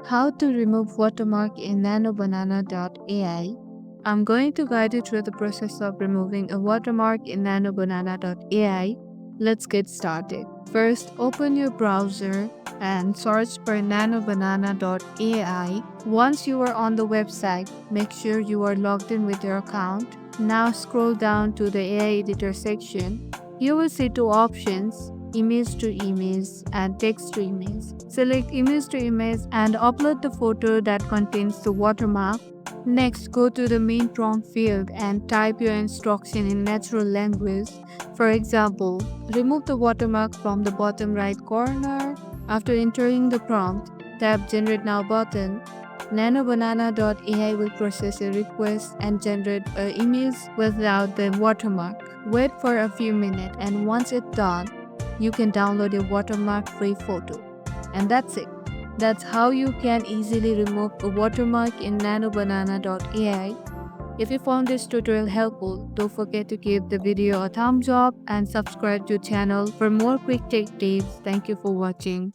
How to remove watermark in NanoBanana.AI. I'm going to guide you through the process of removing a watermark in NanoBanana.ai. Let's get started. First, open your browser and search for NanoBanana.ai. Once you are on the website, make sure you are logged in with your account. Now scroll down to the AI editor section. You will see two options: image to image and text to image. Select image to image and upload the photo that contains the watermark. Next, go to the main prompt field and type your instruction in natural language. For example, remove the watermark from the bottom right corner. After entering the prompt, tap Generate Now button. NanoBanana.ai will process a request and generate an image without the watermark. Wait for a few minutes, and once it's done, you can download a watermark-free photo. And that's it. That's how you can easily remove a watermark in NanoBanana.ai. If you found this tutorial helpful, don't forget to give the video a thumbs up and subscribe to the channel for more quick tech tips. Thank you for watching.